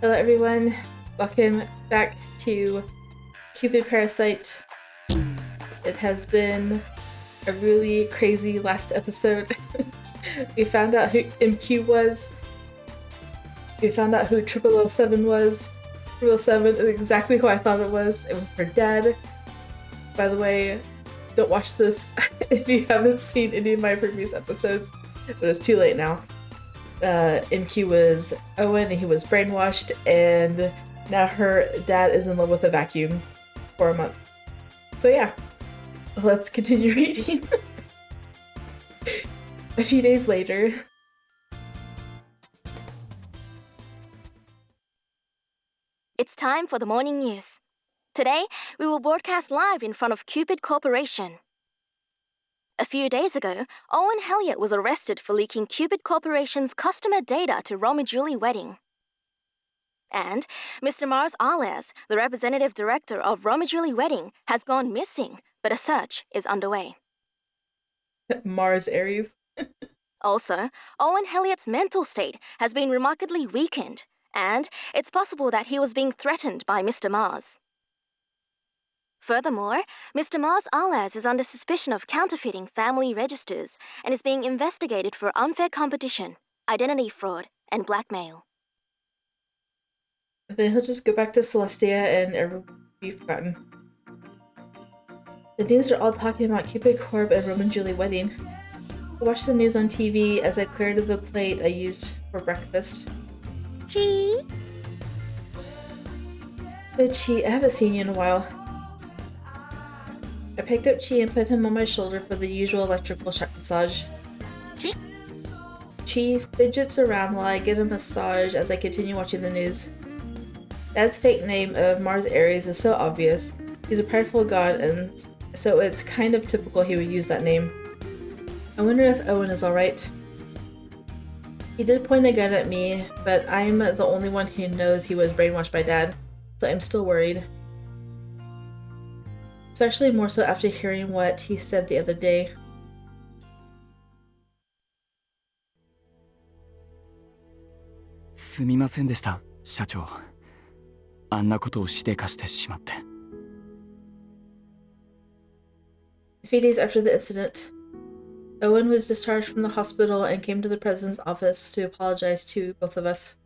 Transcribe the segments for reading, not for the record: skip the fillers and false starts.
Hello everyone, welcome back to Cupid Parasite. It has been a really crazy last episode. We found out who MQ was. We found out who 0007 was. 007 is exactly who I thought it was. It was her dad. By the way, don't watch this if you haven't seen any of my previous episodes, but it's too late now. MQ was Owen and he was brainwashed, and now her dad is in love with a vacuum for a month. So yeah, let's continue reading. A few days later. It's time for the morning news. Today, we will broadcast live in front of Cupid Corporation. A few days ago, Owen Elliott was arrested for leaking Cupid Corporation's customer data to Roma-Julie Wedding. And Mr. Mars Arles, the representative director of Roma-Julie Wedding, has gone missing, but a search is underway. Mars Aries. Also, Owen Elliott's mental state has been remarkably weakened, and it's possible that he was being threatened by Mr. Mars. Furthermore, Mr. Mars Arles is under suspicion of counterfeiting family registers and is being investigated for unfair competition, identity fraud, and blackmail. Then he'll just go back to Celestia and everyone will be forgotten. The news are all talking about Cupid Corp and Roma-Julie Wedding. I watched the news on TV as I cleared the plate I used for breakfast. Chi? But Chi, I haven't seen you in a while. I picked up Chi and put him on my shoulder for the usual electrical shock massage. Chi? Chi fidgets around while I get a massage as I continue watching the news. Dad's fake name of Mars Aries is so obvious. He's a prideful god, and so it's kind of typical he would use that name. I wonder if Owen is alright. He did point a gun at me, but I'm the only one who knows he was brainwashed by Dad, so I'm still worried. Especially more so after hearing what he said the other day. Sumimasen deshita, Shachou. あんなことをしでかしてしまって。 A few days after the incident, Owen was discharged from the hospital and came to the president's office to apologize to both of us.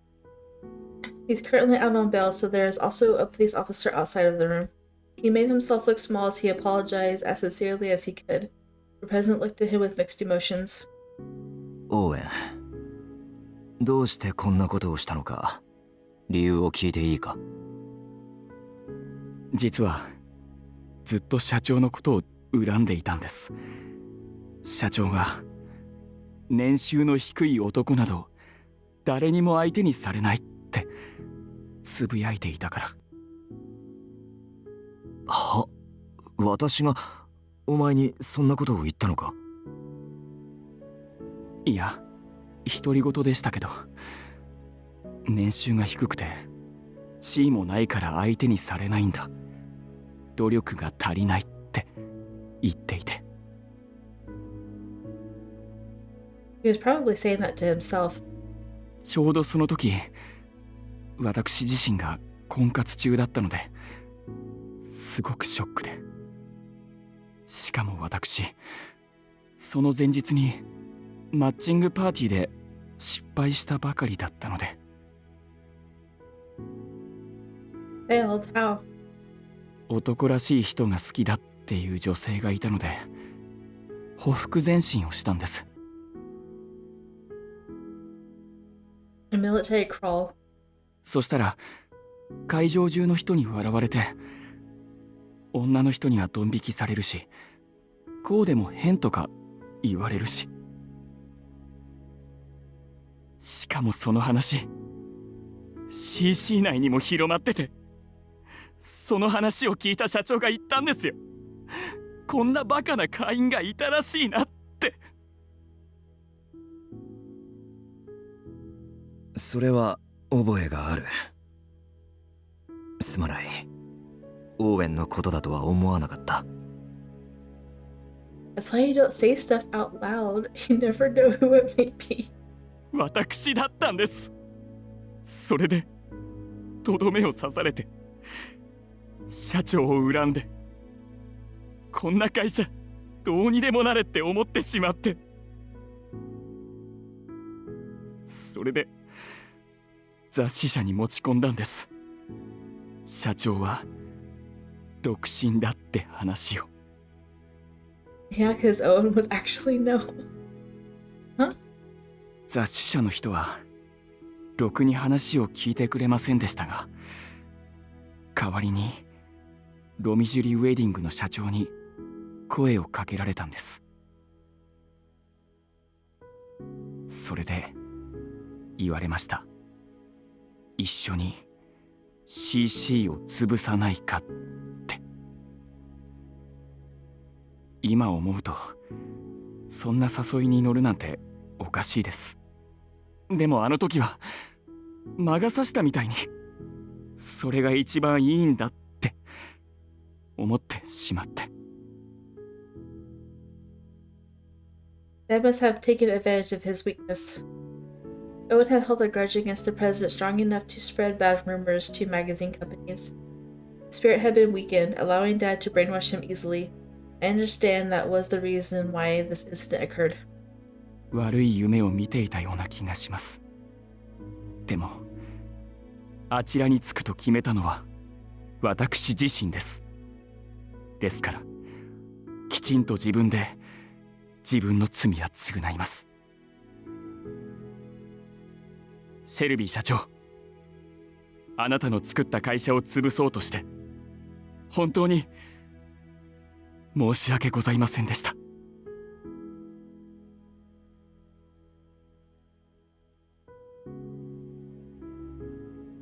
He's currently out on bail, so there is also a police officer outside of the room. He made himself look small as he apologized as sincerely as he could. The president looked at him with mixed emotions. オーウェン、どうしてこんなことをしたのか、理由を聞いていいか。実はずっと社長のことを恨んでいたんです。社長が年収の低い男など誰にも相手にされないってつぶやいていたから。は、私がお前にそんなことを言ったのか。いや、独り言でしたけど、年収が低くて地位もないから相手にされないんだ、努力が足りないって言っていて。He was probably saying that to himself. ちょうどその時、私自身が婚活中だったので、すごくショックで。しかも私、その前日にマッチングパーティーで失敗したばかりだったので。Failed? How? 男らしい人が好きだっていう女性がいたので、ほふく前進をしたんです。A military crawl. そしたら会場中の人に笑われて、女の人にはドン引きされるし、こうでも変とか言われるし。しかもその話 CC 内にも広まってて、その話を聞いた社長が言ったんですよ。こんなバカな会員がいたらしいなって。それは覚えがある。すまない。オーウェンのことだとは思わなかった。That's why you don't say stuff out loud. You never know who it may be. 私だったんです。それでとどめを刺されて、社長を恨んで、こんな会社どうにでもなれって思ってしまって、それで雑誌社に持ち込んだんです。社長は独身だって話を。Yeah, because Owen would actually know. Huh? 雑誌社の人はろくに話を聞いてくれませんでしたが、代わりにロミジュリウェディングの社長に声をかけられたんです。それで言われました。一緒に CC を潰さないかって。今思うとそんな誘いに乗るなんておかしいです。でもあの時は魔が差したみたいに、それが一番いいんだって思ってしまって。Dad must have taken advantage of his weakness. Owen had held a grudge against the president strong enough to spread bad rumors to magazine companies. His spirit had been weakened, allowing Dad to brainwash him easily. I understand that was the reason why this incident occurred. 悪い夢を見ていたような気がします。でもあちらに着くと決めたのは私自身です。ですからきちんと自分で自分の罪は償います。シェルビー社長、あなたの作った会社を潰そうとして本当に申し訳ございませんでした。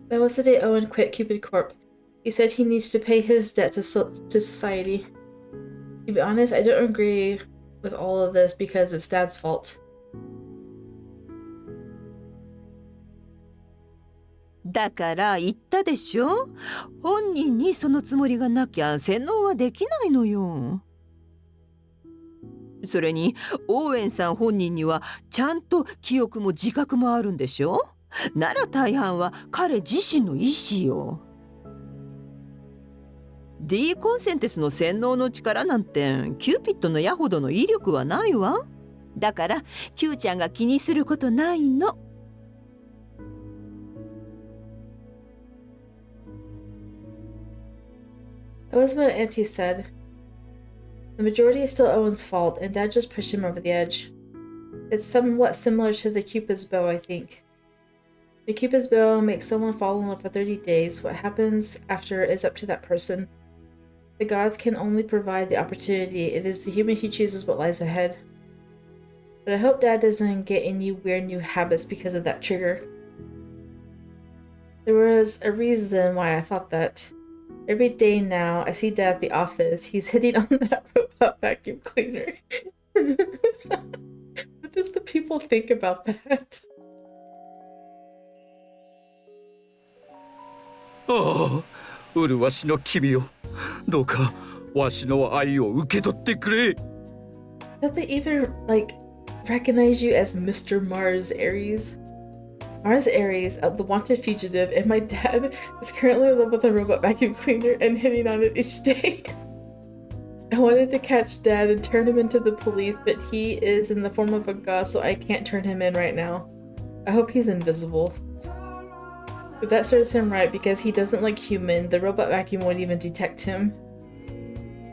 That was the day Owen quit Cupid Corp. He said he needs to pay his debt to society. To be honest, I don't agree with all of this because it's Dad's fault. だから言ったでしょ。本人にそのつもりがなきゃ洗脳はできないのよ。それにオーエンさん本人にはちゃんと記憶も自覚もあるんでしょ。なら大半は彼自身の意思よ。D コンセンテスの洗脳の力なんてキューピッドの矢ほどの威力はないわ。だからキューちゃんが気にすることないの。That was what Auntie said. The majority is still Owen's fault, and Dad just pushed him over the edge. It's somewhat similar to the Cupid's bow, I think. The Cupid's bow makes someone fall in love for 30 days. What happens after is up to that person. The gods can only provide the opportunity. It is the human who chooses what lies ahead. But I hope Dad doesn't get any weird new habits because of that trigger. There was a reason why I thought that. Every day now, I see Dad at the office. He's hitting on that robot vacuum cleaner. What does the people think about that? ああ、麗しの君よ、どうかわしの愛を受け取ってくれ。Don't they even, recognize you as Mr. Mars Ares? Mars Ares, the wanted fugitive, and my dad is currently in love with a robot vacuum cleaner and hitting on it each day. I wanted to catch Dad and turn him into the police, but he is in the form of a god, so I can't turn him in right now. I hope he's invisible. But that serves him right because he doesn't like human. The robot vacuum won't even detect him.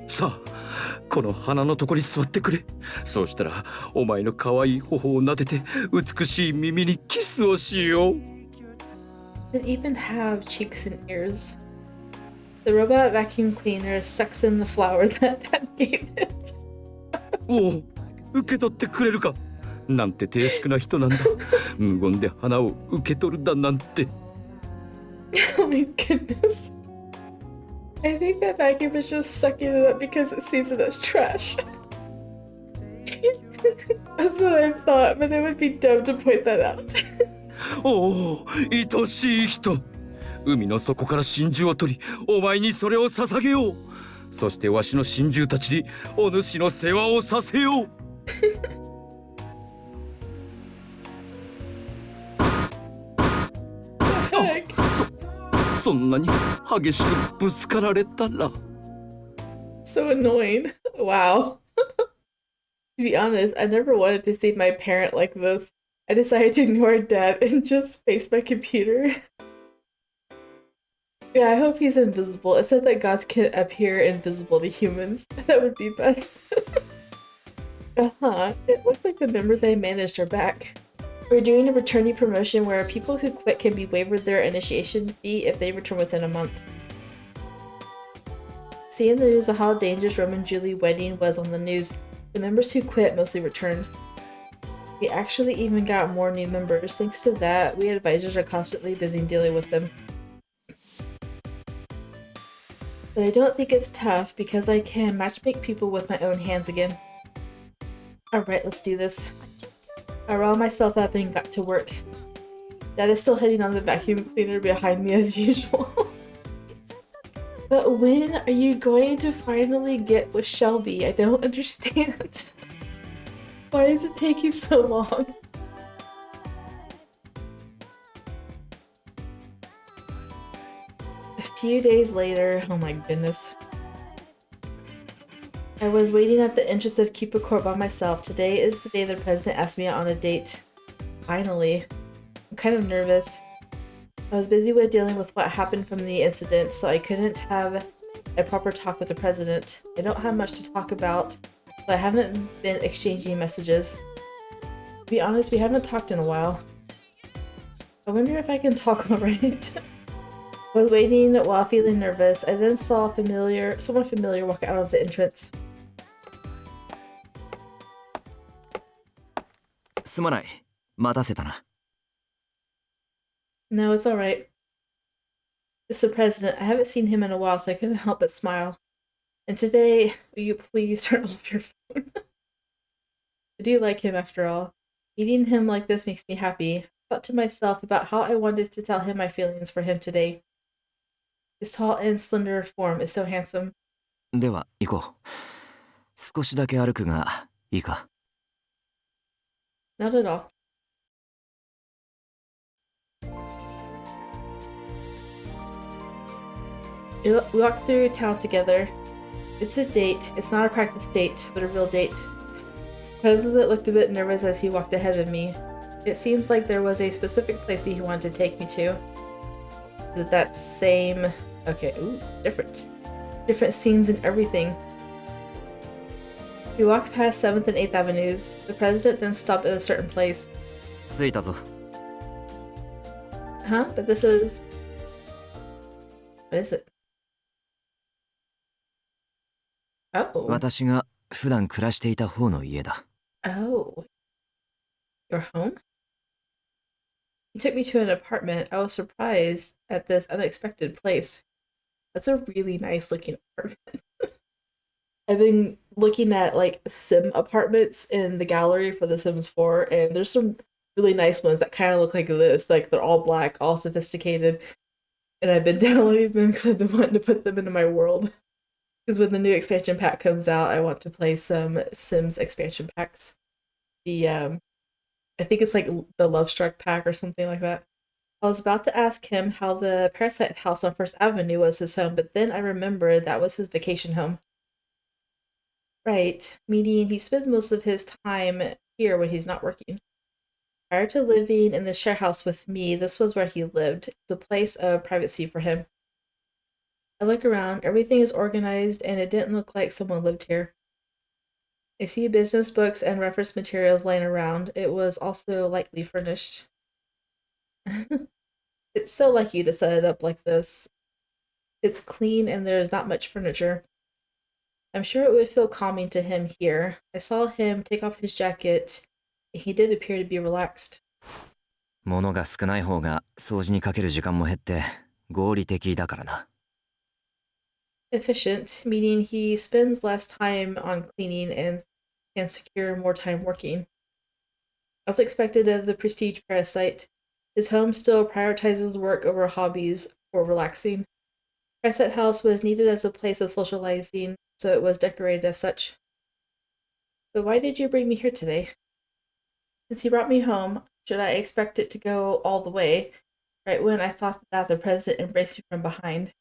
さあ、この鼻のとこに座ってくれ。そうしたらお前の可愛い頬を撫でて美しい耳にキスをしよう。It even have cheeks and ears. The robot vacuum cleaner sucks in the flower that Dad gave it. おお、受け取ってくれるか。なんて低粛な人なんだ。無言で花を受け取るだなんて。Oh my goodness. I think that vacuum is just sucking it up because it sees it as trash. That's what I thought, but it would be dumb to point that out. おお、愛しい人。海の底から真珠を取り、お前にそれを捧げよう。そしてわしの真珠たちにお主の世話をさせよう。そんなに激しくぶつかられたら。 So annoying. Wow. To be honest, I never wanted to see my parent like this. I decided to ignore Dad and just face my computer. Yeah, I hope he's invisible. It said that gods can appear invisible to humans. That would be best. It looks like the members I managed are back. We're doing a returnee promotion where people who quit can be waived their initiation fee if they return within a month. Seeing the news of how dangerous Rome and Julie wedding was on the news, the members who quit mostly returned. We actually even got more new members. Thanks to that, we advisors are constantly busy dealing with them. But I don't think it's tough because I can matchmake people with my own hands again. Alright, let's do this. I riled myself up and got to work. Dad is still heading on the vacuum cleaner behind me as usual. But when are you going to finally get with Shelby? I don't understand. Why is it taking so long? A few days later, oh my goodness. I was waiting at the entrance of Cupid Court by myself. Today is the day the president asked me out on a date. Finally. I'm kind of nervous. I was busy with dealing with what happened from the incident, so I couldn't have a proper talk with the president. I don't have much to talk about, but I haven't been exchanging messages. To be honest, we haven't talked in a while. I wonder if I can talk alright. I was waiting while feeling nervous. I then saw someone familiar walk out of the entrance. すまない。待たせたな。 No, it's alright. It's the president. I haven't seen him in a while, so I couldn't help but smile. And today, will you please turn off your phone? I do like him after all. Meeting him like this makes me happy. I thought to myself about how I wanted to tell him my feelings for him today. His tall and slender form is so handsome. では行こう。少しだけ歩くがいいか。 Not at all. We walk through town together. It's a date. It's not a practice date, but a real date. The president looked a bit nervous as he walked ahead of me. It seems like there was a specific place that he wanted to take me to. Is it that same... Okay, ooh, different. Different scenes and everything. We walked past 7th and 8th Avenues. The president then stopped at a certain place. 着いたぞ。 Huh? But this is... What is it? Oh. 私が普段暮らしていた方の家だ。 Oh. Your home? You took me to an apartment. I was surprised at this unexpected place. That's a really nice looking apartment. I've been looking at like sim apartments in the gallery for The Sims 4, and there's some really nice ones that kind of look like this. Like they're all black, all sophisticated. And I've been downloading them because I've been wanting to put them into my world. Because when the new expansion pack comes out, I want to play some Sims expansion packs. The I think it's like the Love Struck pack or something like that. I was about to ask him how the Parasite house on First Avenue was his home, but then I remembered that was his vacation home. Right, meaning he spends most of his time here when he's not working. Prior to living in the share house with me, this was where he lived. It's a place of privacy for him. I look around, everything is organized, and it didn't look like someone lived here. I see business books and reference materials laying around. It was also lightly furnished. It's so like you to set it up like this. It's clean and there's not much furniture. I'm sure it would feel calming to him here. I saw him take off his jacket, and he did appear to be relaxed. 物が少ない方が掃除にかける時間も減って合理的だからな。 Efficient, meaning he spends less time on cleaning and can secure more time working. As expected of the prestige parasite, his home still prioritizes work over hobbies or relaxing. Parasite House was needed as a place of socializing, so it was decorated as such. But why did you bring me here today? Since he brought me home, should I expect it to go all the way? Right when I thought that the president embraced me from behind.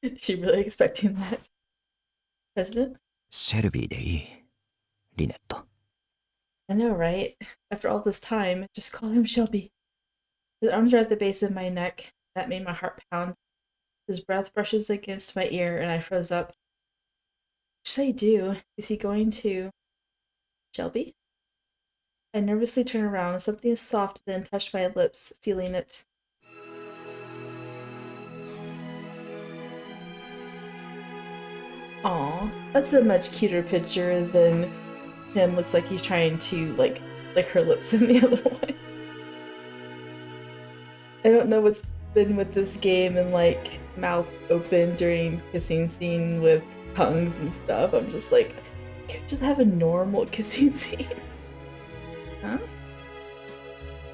Is she really expecting that? President? シェルビーでいい、リネット。 I know, right? After all this time, just call him Shelby. His arms are at the base of my neck. That made my heart pound. His breath brushes against my ear, and I froze up. What should I do? Is he going to... Shelby? I nervously turn around. Something soft then touched my lips, sealing it. Aw, that's a much cuter picture than him. Looks like he's trying to, like, lick her lips in the other one. I don't know what's been with this game and, like, mouth open during kissing scene with tongues and stuff. I'm just like, can't we just have a normal kissing scene? Huh?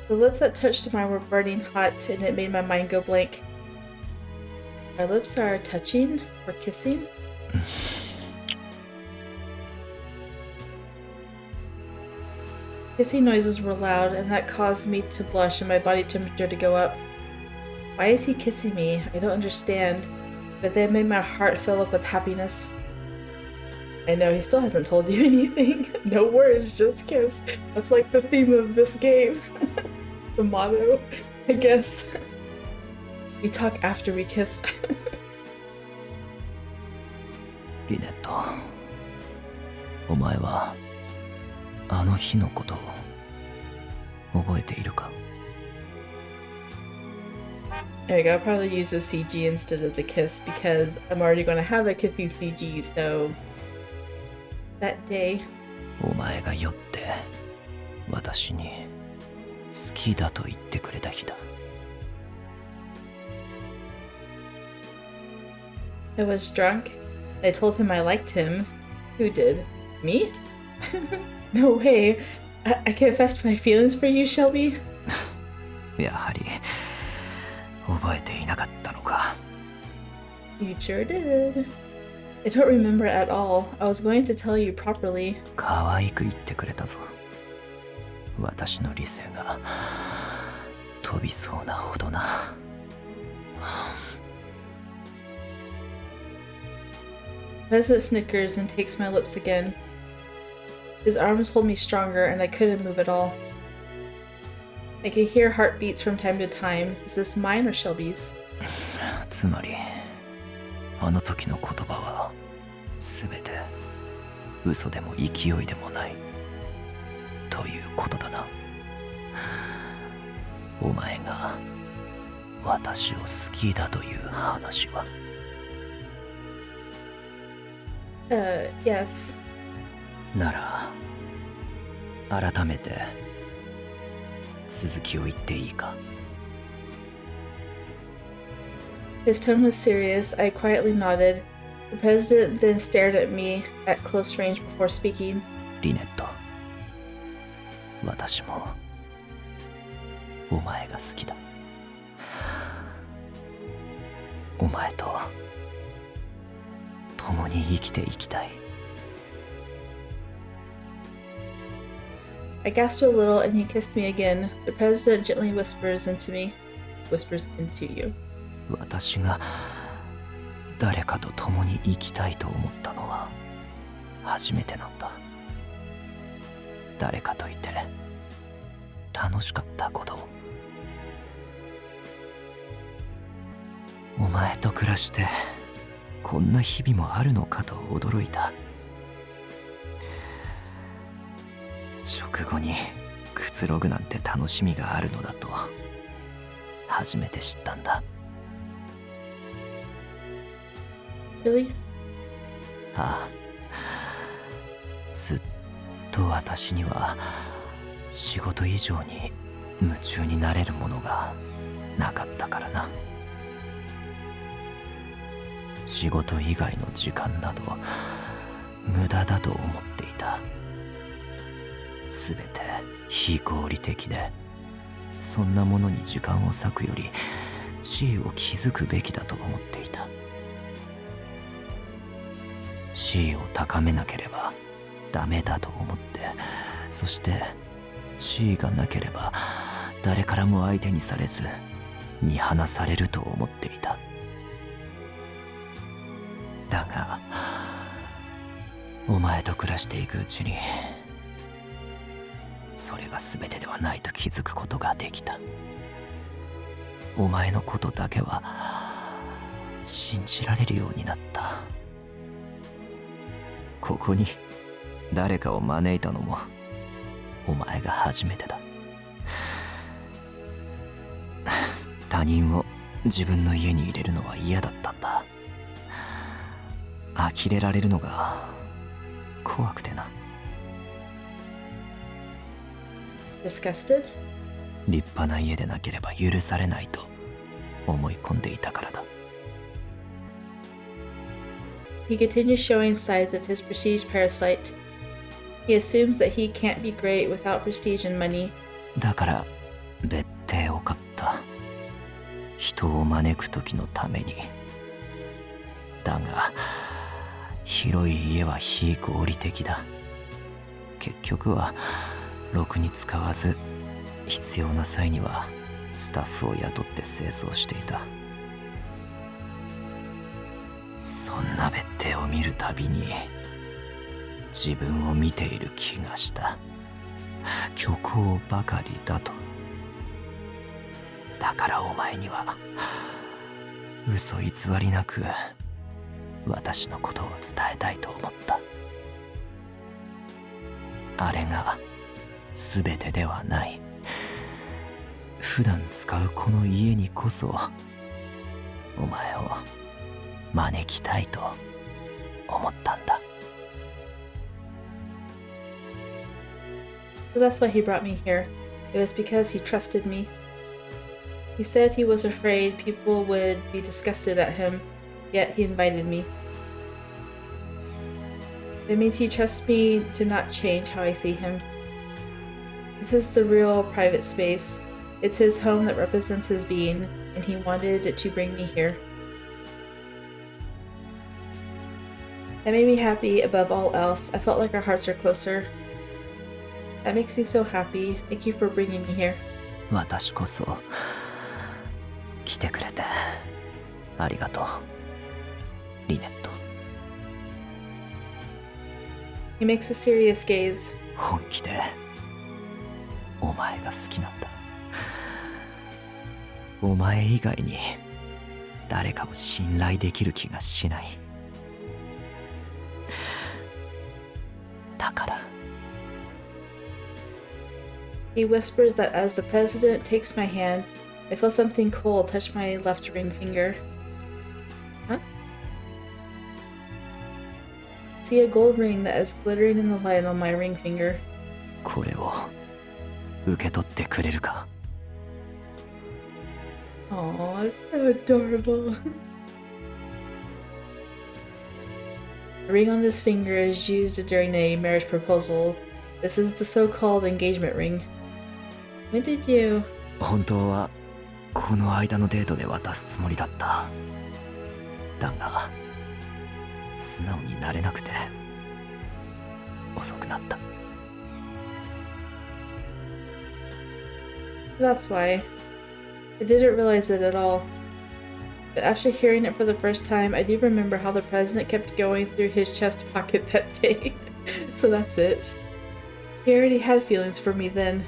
The lips that touched mine were burning hot, and it made my mind go blank. Our lips are touching or kissing? Hissing noises were loud, and that caused me to blush and my body temperature to go up. Why is he kissing me? I don't understand, but that made my heart fill up with happiness. I know, he still hasn't told you anything. No words, just kiss. That's like the theme of this game. The motto, I guess. We talk after we kiss. リネット、お前はあの日のことを覚えているか？ There you go, I'll probably use the CG instead of the kiss because I'm already going to have a kissy CG, so... That day... お前が酔って私に好きだと言ってくれた日だ。 I was drunk. I told him I liked him. Who did? Me? No way. I confessed my feelings for you, Shelby? やはり覚えていなかったのか。 You sure did. I don't remember at all. I was going to tell you properly. 可愛く言ってくれたぞ。私の理性が飛びそうなほどな。President snickers and takes my lips again. His arms hold me stronger and I couldn't move at all. I could hear heartbeats from time to time. Is this mine or Shelby's? つまりあの時の言葉は全て嘘でも勢いでもないということだな。お前が私を好きだという話は。Yes. なら改めて続きを言っていいか。 His tone was serious. I quietly nodded. The president then stared at me at close range before speaking. リネット、私もお前が好きだ。お前と共に生きていきたい。 I gasped a little and he kissed me again. The president gently whispers into me. Whispers into you. 私が誰かと共に生きたいと思ったのは初めてなんだ。誰かといて楽しかったことを。お前と暮らしてこんな日々もあるのかと驚いた。食後にくつろぐなんて楽しみがあるのだと初めて知ったんだ。Really? ああ、ずっと私には仕事以上に夢中になれるものがなかったからな。仕事以外の時間など無駄だと思っていた。すべて非合理的で、そんなものに時間を割くより地位を築くべきだと思っていた。地位を高めなければダメだと思って、そして地位がなければ誰からも相手にされず見放されると思っていた。だがお前と暮らしていくうちにそれが全てではないと気づくことができた。お前のことだけは信じられるようになった。ここに誰かを招いたのもお前が初めてだ。他人を自分の家に入れるのは嫌だったんだ。呆れられるのが怖くてな。Disgusted? 立派な家でなければ許されないと思い込んでいたからだ。He continues showing signs of his prestige parasite. He assumes that he can't be great without prestige and money. だから別邸を買った。人を招く時のために。だが広い家は非合理的だ。結局はろくに使わず、必要な際にはスタッフを雇って清掃していた。そんな別邸を見るたびに自分を見ている気がした。虚構ばかりだと。だからお前には嘘偽りなく私のことを伝えたいと思った。あれが全てではない。普段使うこの家にこそお前を招きたいと思ったんだ。So that's why he brought me here. It was because he trusted me. He said he was afraid people would be disgusted at him, yet he invited me. It means he trusts me to not change how I see him. This is the real private space. It's his home that represents his being, and he wanted to bring me here. That made me happy above all else. I felt like our hearts are closer. That makes me so happy. Thank you for bringing me here. 私こそ来てくれてありがとう、リネット。He makes a serious gaze. 本気でお前が好きなんだ。お前以外に誰かを信頼できる気がしない。だから。He whispers that as the president takes my hand, I feel something cold touch my left ring finger. Huh? I see a gold ring that is glittering in the light on my ring finger. これを受け取ってくれるか。Aw, it's so adorable. The ring on this finger is used during a marriage proposal. This is the so-called engagement ring. When did you... 本当はこの間のデートで渡すつもりだった。だが素直になれなくて遅くなった。That's why. I didn't realize it at all. But after hearing it for the first time, I do remember how the president kept going through his chest pocket that day. So that's it. He already had feelings for me then.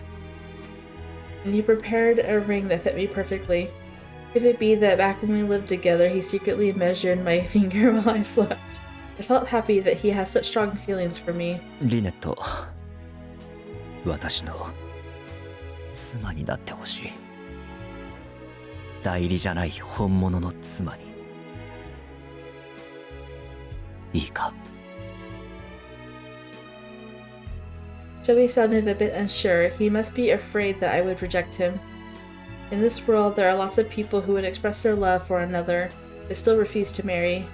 And he prepared a ring that fit me perfectly. Could it be that back when we lived together, he secretly measured my finger while I slept? I felt happy that he has such strong feelings for me. リネット、私の妻になってほしい。代理じゃない本物の妻に。いいか。Shelby sounded a bit unsure. He must be afraid that I would reject him. In this world, there are lots of people who would express their love for another, but still refuse to marry.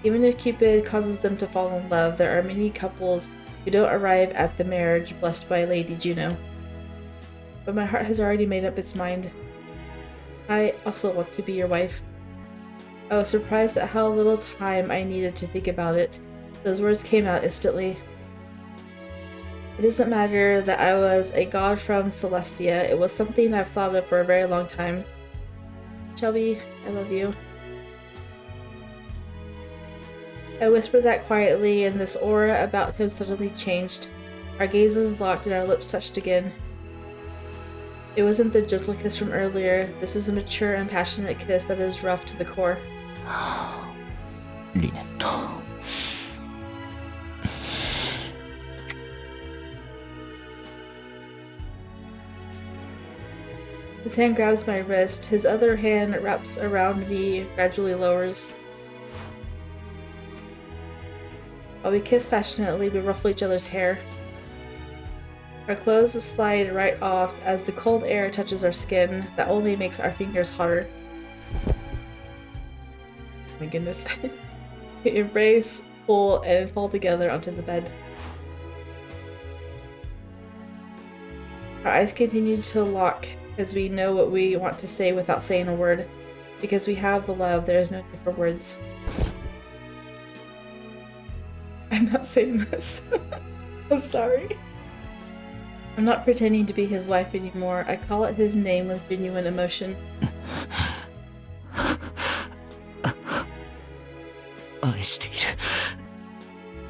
Even if Cupid causes them to fall in love, there are many couples who don't arrive at the marriage blessed by Lady Juno. But my heart has already made up its mind. I also want to be your wife. I was surprised at how little time I needed to think about it. Those words came out instantly. It doesn't matter that I was a god from Celestia. It was something I've thought of for a very long time. Shelby. I love you. I whispered that quietly, and this aura about him suddenly changed. Our gazes locked and our lips touched again. It wasn't the gentle kiss from earlier. This is a mature and passionate kiss that is rough to the core. リネット。 His hand grabs my wrist. His other hand wraps around me, gradually lowers. While we kiss passionately, we ruffle each other's hair. Our clothes slide right off as the cold air touches our skin. That only makes our fingers hotter. My goodness. We embrace, pull, and fall together onto the bed. Our eyes continue to lock as we know what we want to say without saying a word. Because we have the love, there is no need for words. I'm not saying this. I'm sorry. I'm not pretending to be his wife anymore. I call it his name with genuine emotion. 愛している。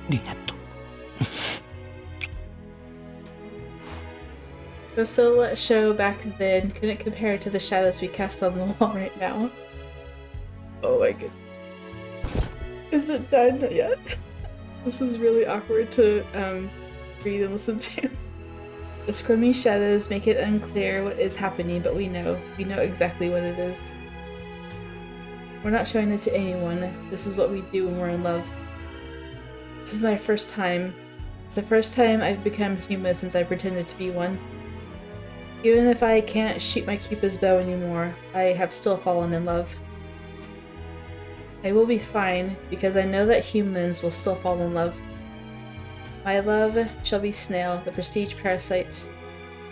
リネット。 The silhouette show back then couldn't compare to the shadows we cast on the wall right now. Oh my goodness. Is it done yet? This is really awkward to read and listen to. The squirming shadows make it unclear what is happening, but we know exactly what it is. We're not showing it to anyone. This is what we do when we're in love. This is my first time. It's the first time I've become human since I pretended to be one. Even if I can't shoot my Cupid's bow anymore, I have still fallen in love. I will be fine, because I know that humans will still fall in love. My love, Shelby Snail, the prestige parasite.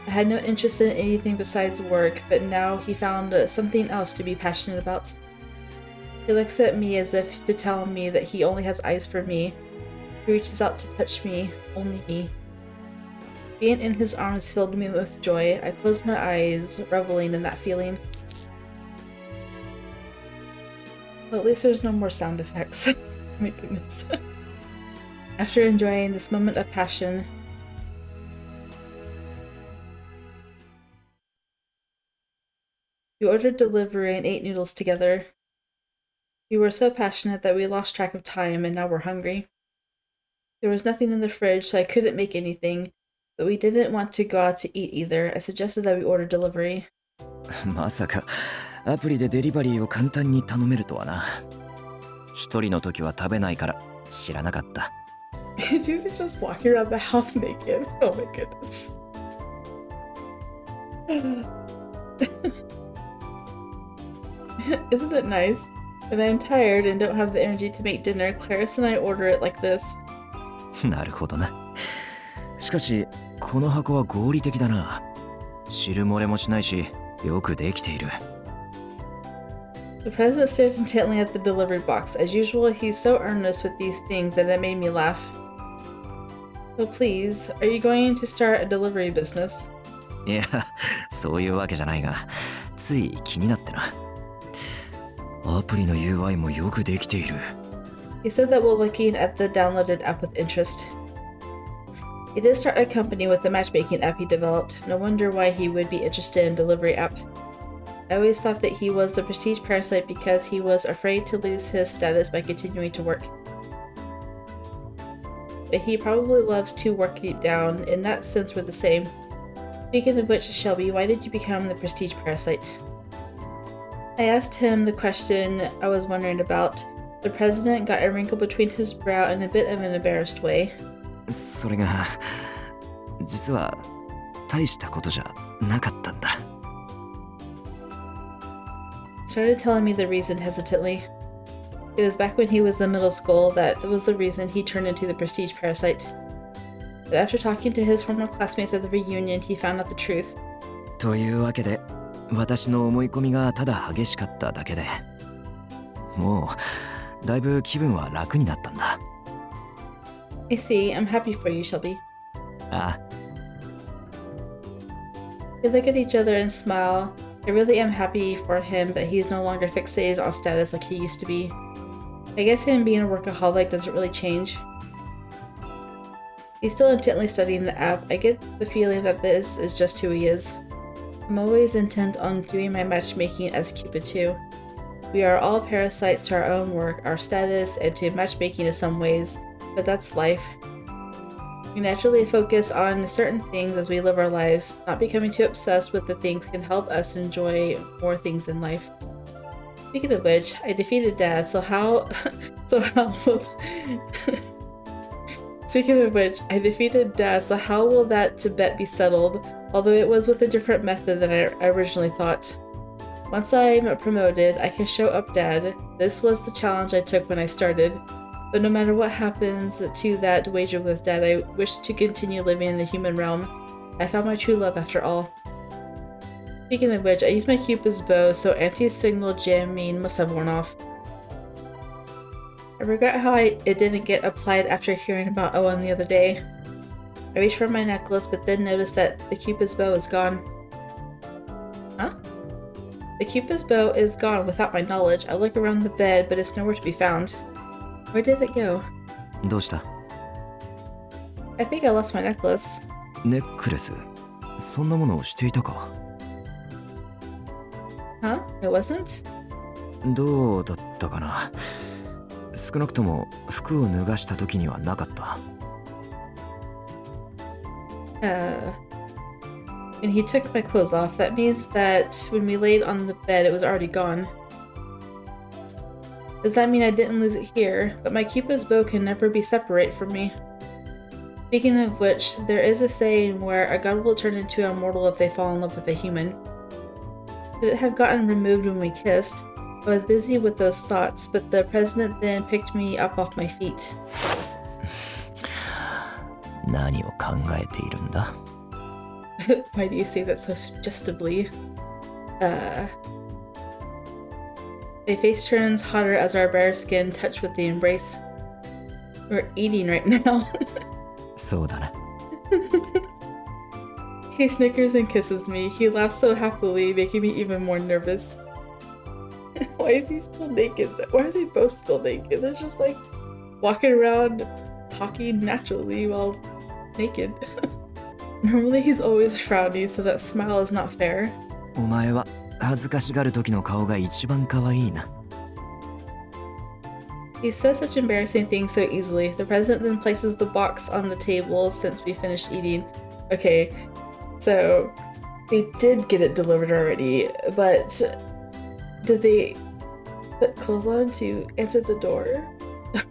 I had no interest in anything besides work, but now he found something else to be passionate about. He looks at me as if to tell me that he only has eyes for me. He reaches out to touch me, only me. Being in his arms filled me with joy. I closed my eyes, reveling in that feeling. Well, at least there's no more sound effects. My goodness. After enjoying this moment of passion, we ordered delivery and ate noodles together. We were so passionate that we lost track of time, and now we're hungry. There was nothing in the fridge, so I couldn't make anything, but we didn't want to go out to eat either. I suggested that we order delivery. まさかアプリでデリバリーを簡単に頼めるとはな。一人の時は食べないから知らなかった。She's just walking around the house naked. Oh my goodness. Isn't it nice? When I'm tired and don't have the energy to make dinner, Clarice and I order it like this. なるほどな。しかしこの箱は合理的だな。汁漏れもしないし、よくできている。The president stares intently at the delivery box. As usual, he's so earnest with these things that it made me laugh. So please, are you going to start a delivery business? いや、そういうわけじゃないが、つい気になってな。アプリの UI もよくできている。He said that while looking at the downloaded app with interest. He did start a company with the matchmaking app he developed. No wonder why he would be interested in delivery app. I always thought that he was the prestige parasite because he was afraid to lose his status by continuing to work. But he probably loves to work deep down. In that sense, we're the same. Speaking of which, Shelby, why did you become the prestige parasite? I asked him the question I was wondering about. The president got a wrinkle between his brow in a bit of an embarrassed way. それが実は大したことじゃなかったんだ。Started telling me the reason hesitantly. It was back when he was in middle school that was the reason he turned into the prestige parasite. But after talking to his former classmates at the reunion, he found out the truth. というわけで、私の思い込みがただ激しかっただけで、もうだいぶ気分は楽になったんだ。I see. I'm happy for you, Shelby. ああ。We look at each other and smile. I really am happy for him that he's no longer fixated on status like he used to be. I guess him being a workaholic doesn't really change. He's still intently studying the app. I get the feeling that this is just who he is. I'm always intent on doing my matchmaking as Cupid too. We are all parasites to our own work, our status, and to matchmaking in some ways, but that's life. We naturally focus on certain things as we live our lives. Not becoming too obsessed with the things can help us enjoy more things in life. Speaking of which, I defeated Dad, so how will Speaking of which, I defeated Dad, so how will that bet be settled? Although it was with a different method than I originally thought. Once I'm promoted, I can show up Dad. This was the challenge I took when I started. But no matter what happens to that wager with Dad, I wish to continue living in the human realm. I found my true love after all. Speaking of which, I used my Cupid's bow, so anti-signal jamming must have worn off. I regret how it didn't get applied after hearing about Owen the other day. I reached for my necklace, but then noticed that the Cupid's bow is gone. Huh? The Cupid's bow is gone without my knowledge. I look around the bed, but it's nowhere to be found. Where did it go? どうした？ I think I lost my necklace. ネックレス。そんなものをしていたか？ Huh? It wasn't? どうだったかな。少なくとも服を脱がした時にはなかった。When he took my clothes off, that means that when we laid on the bed, it was already gone. Does that mean I didn't lose it here? But my Cupid's bow can never be separate from me. Speaking of which, there is a saying where a god will turn into a mortal if they fall in love with a human. Could it have gotten removed when we kissed? I was busy with those thoughts, but the president then picked me up off my feet. 何を考えているんだ？ Why do you say that so suggestively? My face turns hotter as our bare skin touch with the embrace. We're eating right now. そうだな。 He snickers and kisses me. He laughs so happily, making me even more nervous. Why is he still naked? Why are they both still naked? They're just like walking around talking naturally while naked. Normally he's always frowny, so that smile is not fair. お前は恥ずかしがる時の顔が一番可愛いな。 He says such embarrassing things so easily. The president then places the box on the table since we finished eating. Okay, so they did get it delivered already, but did they put clothes on to answer the door?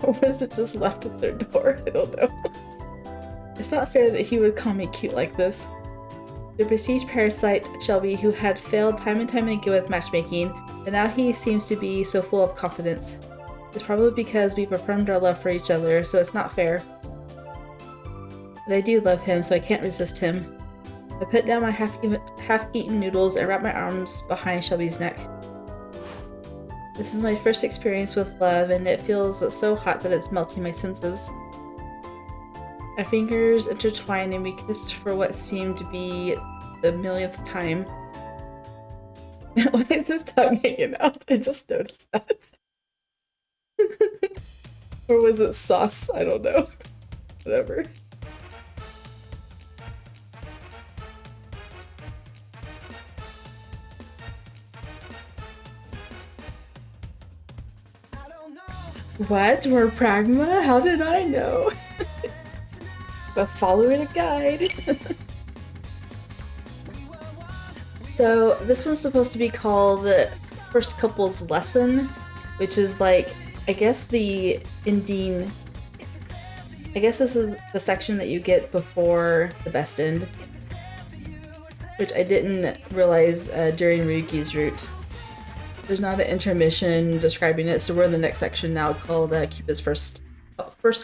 Or was it just left at their door? I don't know. It's not fair that he would call me cute like this. The prestige parasite Shelby, who had failed time and time again with matchmaking, and now he seems to be so full of confidence. It's probably because we've affirmed our love for each other, so it's not fair. But I do love him, so I can't resist him. I put down my half-eaten noodles and wrap my arms behind Shelby's neck. This is my first experience with love, and it feels so hot that it's melting my senses. Our fingers intertwined and we kissed for what seemed to be the millionth time. Why is his tongue hanging out? I just noticed that. Or was it sauce? I don't know. Whatever. What? More pragma? How did I know? But following a guide. So this one's supposed to be called First Couple's Lesson, which is like, I guess the ending. I guess this is the section that you get before the best end, which I didn't realize during Ryuki's route. There's not an intermission describing it, so we're in the next section now called Cupid's First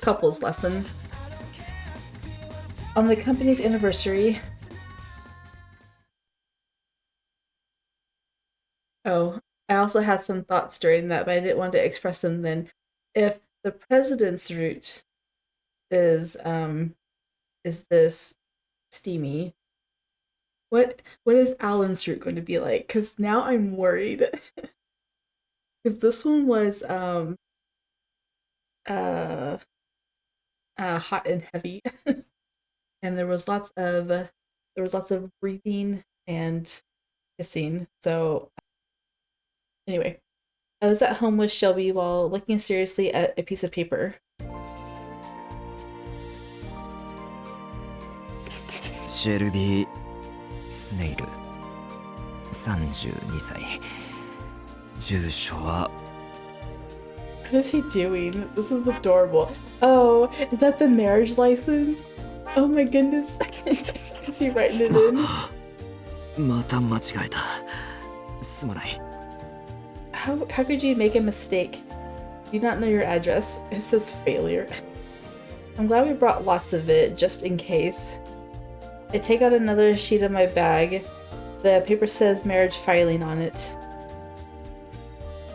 Couple's Lesson. On the company's anniversary. Oh, I also had some thoughts during that, but I didn't want to express them then. If the president's route is this steamy, What is Alan's route going to be like? Because now I'm worried. Because this one was uh hot and heavy, and there was lots of breathing and kissing. So anyway, I was at home with Shelby while looking seriously at a piece of paper. Shelby Snail 32歳住所は What is he doing? This is adorable. Oh, is that the marriage license? Oh my goodness. Is he writing it in? また間違えたすまない How could you make a mistake? Do not know your address. It says failure. I'm glad we brought lots of it, just in case. I take out another sheet of my bag. The paper says marriage filing on it.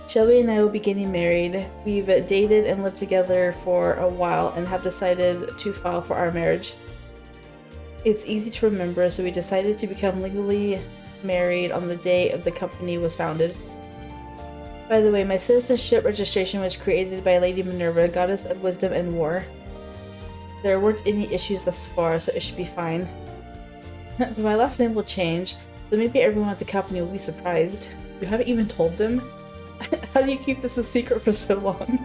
Shelby and I will be getting married. We've dated and lived together for a while and have decided to file for our marriage. It's easy to remember, so we decided to become legally married on the day of the company was founded. By the way, my citizenship registration was created by Lady Minerva, goddess of wisdom and war. There weren't any issues thus far, so it should be fine. But my last name will change, so maybe everyone at the company will be surprised. You haven't even told them? How do you keep this a secret for so long?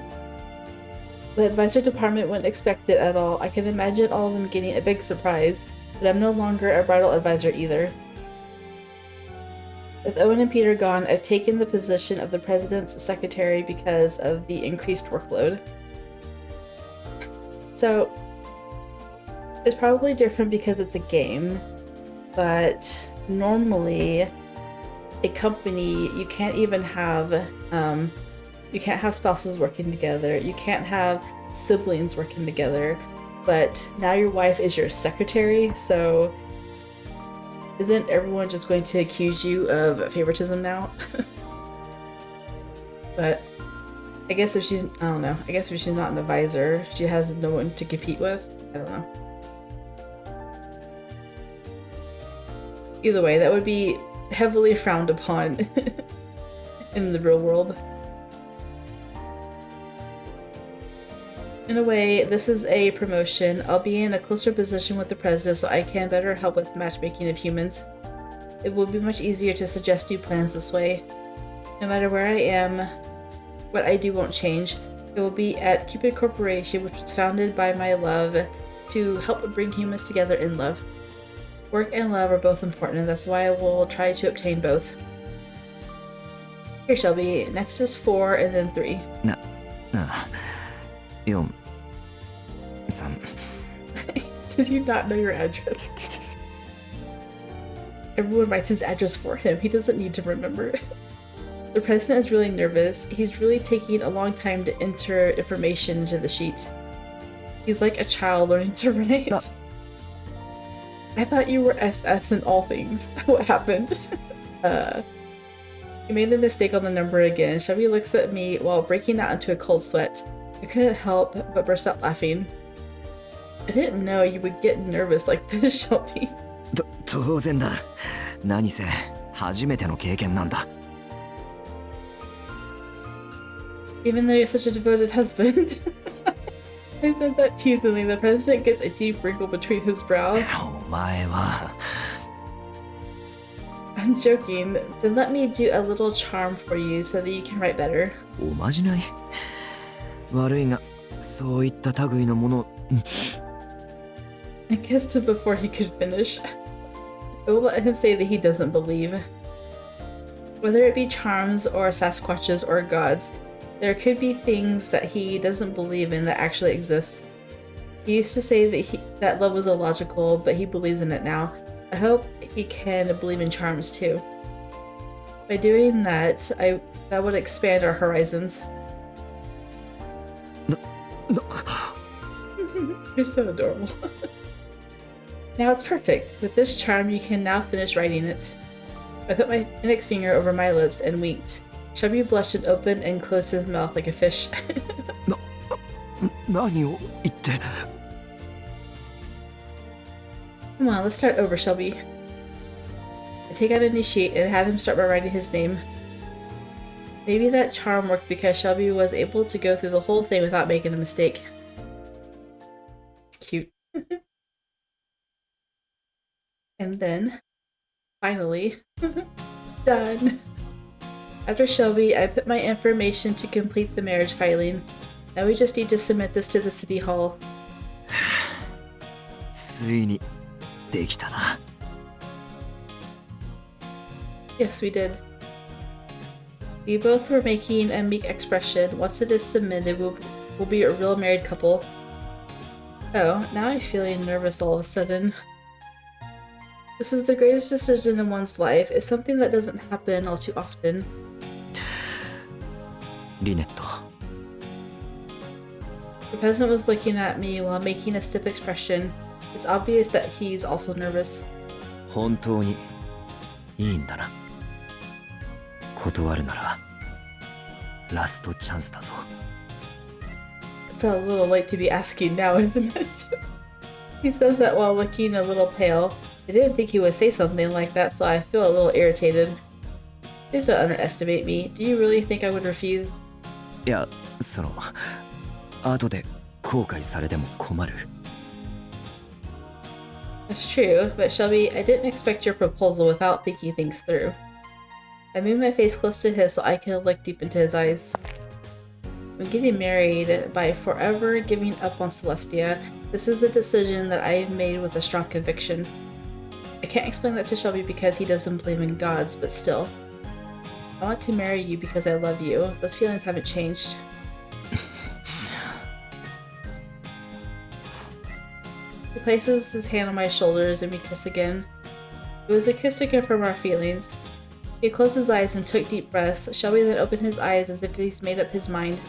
The advisor department wouldn't expect it at all. I can imagine all of them getting a big surprise, but I'm no longer a bridal advisor either. With Owen and Peter gone, I've taken the position of the president's secretary because of the increased workload. So, it's probably different because it's a game, but normally a company, you can't have spouses working together, you can't have siblings working together, but now your wife is your secretary, so isn't everyone just going to accuse you of favoritism now? But I guess if she's not an advisor, she has no one to compete with. I don't know. Either way, that would be heavily frowned upon in the real world. In a way, this is a promotion. I'll be in a closer position with the president so I can better help with matchmaking of humans. It will be much easier to suggest new plans this way. No matter where I am, what I do won't change. It will be at Cupid Corporation, which was founded by my love to help bring humans together in love. Work and love are both important, and that's why I will try to obtain both. Here, Shelby. Next is 4 and then 3. 4 3 Did you not know your address? Everyone writes his address for him. He doesn't need to remember. The president is really nervous. He's really taking a long time to enter information into the sheet. He's like a child learning to write. No. I thought you were SS in all things. What happened? You made a mistake on the number again. Shelby looks at me while breaking out into a cold sweat. I couldn't help but burst out laughing. I didn't know you would get nervous like this, Shelby. 当然だ何せ初めての経験なんだ Even though you're such a devoted husband. I said that teasingly. The president gets a deep wrinkle between his brows. お前は I'm joking. Then let me do a little charm for you so that you can write better. おまじない悪いがそういった類のもの I kissed him before he could finish. I will let him say that he doesn't believe. Whether it be charms or Sasquatches or gods, there could be things that he doesn't believe in that actually exist. He used to say that love was illogical, but he believes in it now. I hope he can believe in charms too. By doing that, that would expand our horizons. You're so adorable. Now it's perfect. With this charm, you can now finish writing it. I put my index finger over my lips and winked. Shelby blushed and opened and closed his mouth like a fish. 何を言って Come on, let's start over, Shelby. I take out a new sheet and had him start by writing his name. Maybe that charm worked because Shelby was able to go through the whole thing without making a mistake. It's cute. And then, finally, done. After Shelby, I put my information to complete the marriage filing. Now we just need to submit this to the city hall. ついにできたな。 Yes, we did. We both were making a meek expression. Once it is submitted, we'll be a real married couple. Oh, now I'm feeling nervous all of a sudden. This is the greatest decision in one's life. It's something that doesn't happen all too often. リネット、 The president was looking at me while making a stiff expression. It's obvious that he's also nervous. 本当にいいんだな。断るならラストチャンスだぞ。 It's a little late to be asking now, isn't it? He says that while looking a little pale. I didn't think he would say something like that, so I feel a little irritated. Please don't underestimate me. Do you really think I would refuse? いや、その後で後悔されても困る。 That's true, but Shelby, I didn't expect your proposal without thinking things through. I moved my face close to his so I could look deep into his eyes. When getting married, by forever giving up on Celestia, this is a decision that I have made with a strong conviction. I can't explain that to Shelby because he doesn't believe in gods, but still. I want to marry you because I love you. Those feelings haven't changed. He places his hand on my shoulders and we kiss again. It was a kiss to confirm our feelings. He closed his eyes and took deep breaths. Shelby then opened his eyes as if he's made up his mind.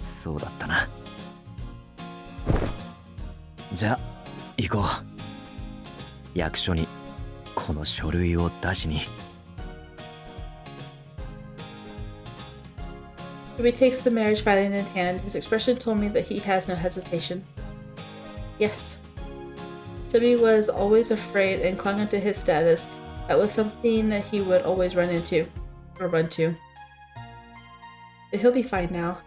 そうだったな。じゃあ行こう。役所にこの書類を出しに。 Shelby takes the marriage filing in hand. His expression told me that he has no hesitation. Yes. Shelby was always afraid and clung onto his status. That was something that he would always run to. But he'll be fine now.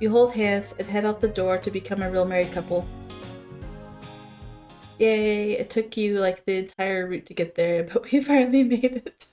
You hold hands and head out the door to become a real married couple. Yay, it took you like the entire route to get there, but we finally made it.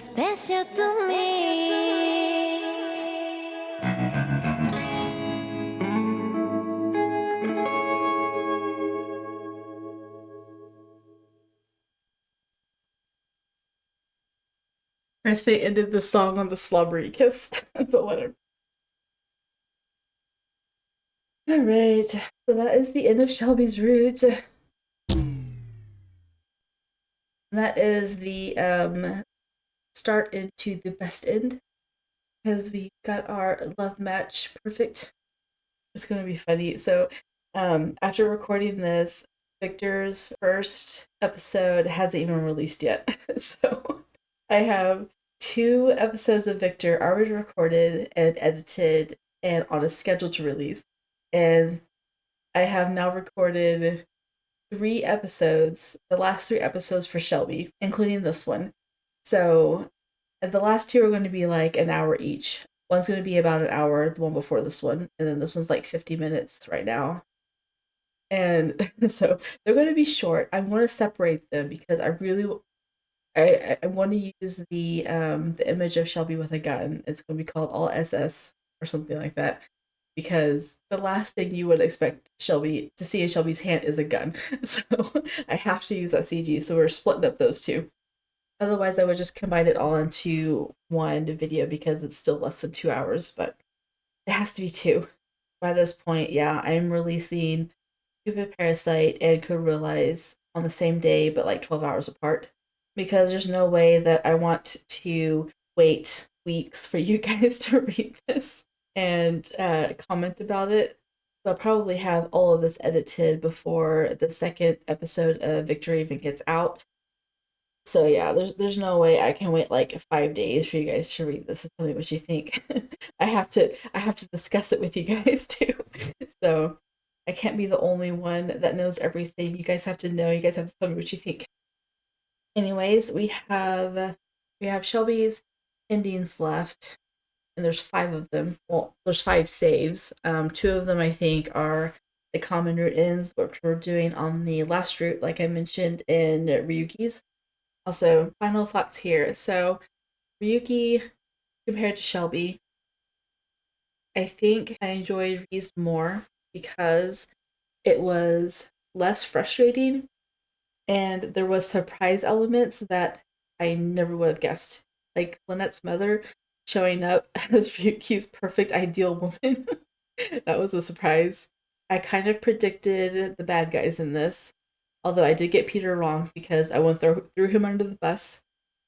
special to me. I say ended the song on the slobbery kiss, but whatever. Alright, so that is the end of Shelby's Roots. That is the start into the best end, because we got our love match perfect. It's gonna be funny. So after recording this, Victor's first episode hasn't even released yet. So I have 2 episodes of Victor already recorded and edited and on a schedule to release. And I have now recorded 3 episodes, the last 3 episodes for Shelby, including this one. So the last 2 are going to be like an hour each. One's going to be about an hour, the one before this one, and then this one's like 50 minutes right now. And so they're going to be short. I want to separate them because I really I want to use the image of Shelby with a gun. It's going to be called All SS or something like that, because the last thing you would expect Shelby to see in Shelby's hand is a gun. So I have to use that CG. So we're splitting up those 2. Otherwise, I would just combine it all into one video because it's still less than 2 hours, but it has to be 2. By this point, yeah, I'm releasing Cupid Parasite and Could Realize on the same day, but like 12 hours apart, because there's no way that I want to wait weeks for you guys to read this and comment about it. So I'll probably have all of this edited before the second episode of Victor even gets out. So yeah, there's no way I can wait like 5 days for you guys to read this and tell me what you think. I have to discuss it with you guys too. So I can't be the only one that knows everything. You guys have to know. You guys have to tell me what you think. Anyways, we have Shelby's endings left, and there's 5 of them. Well, there's 5 saves. 2 of them I think are the common route ends, which we're doing on the last route, like I mentioned in Ryuki's. Also, final thoughts here. So, Ryuki compared to Shelby, I think I enjoyed Ryuki's more because it was less frustrating and there was surprise elements that I never would have guessed. Like Lynette's mother showing up as Ryuki's perfect ideal woman. That was a surprise. I kind of predicted the bad guys in this, although I did get Peter wrong because I went through him under the bus.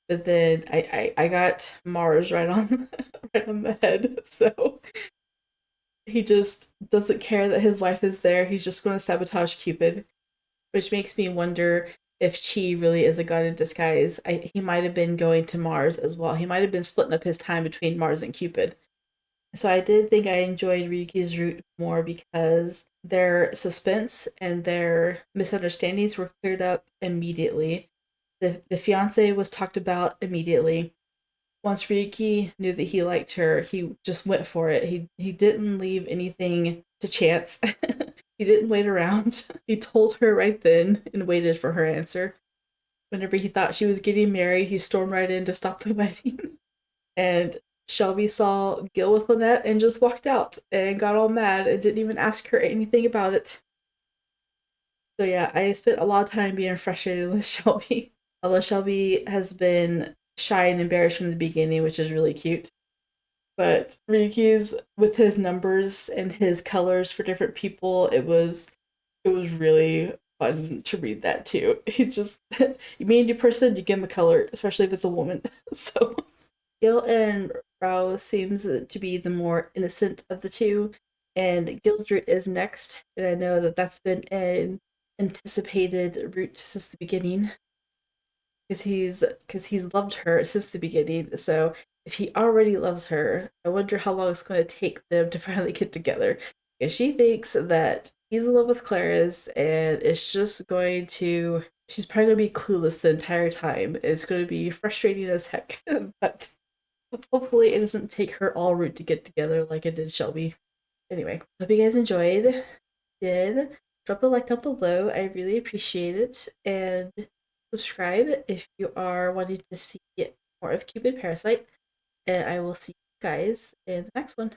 But then I got Mars right on right on the head. So he just doesn't care that his wife is there. He's just going to sabotage Cupid, which makes me wonder if Chi really is a god in disguise. He might have been going to Mars as well. He might have been splitting up his time between Mars and Cupid. So I did think I enjoyed Ryuki's route more because their suspense and their misunderstandings were cleared up immediately. The fiance was talked about immediately. Once Ryuki knew that he liked her, he just went for it. He didn't leave anything to chance. He didn't wait around. He told her right then and waited for her answer. Whenever he thought she was getting married, he stormed right in to stop the wedding. And Shelby saw Gil with Lynette and just walked out and got all mad and didn't even ask her anything about it. So yeah, I spent a lot of time being frustrated with Shelby. Although Shelby has been shy and embarrassed from the beginning, which is really cute. But Ryuki's, with his numbers and his colors for different people, it was really fun to read that too. He just, you meet a new person, you give him a color, especially if it's a woman. So Gil and Rao seems to be the more innocent of the 2, and Gil's route is next, and I know that that's been an anticipated route since the beginning, because he's loved her since the beginning. So if he already loves her, I wonder how long it's going to take them to finally get together. Because she thinks that he's in love with Clarice, and it's just going to, she's probably going to be clueless the entire time. It's going to be frustrating as heck. But hopefully it doesn't take her all route to get together like it did Shelby. Anyway, hope you guys enjoyed. Did drop a like down below. I really appreciate it. And subscribe if you are wanting to see more of Cupid Parasite, and I will see you guys in the next one.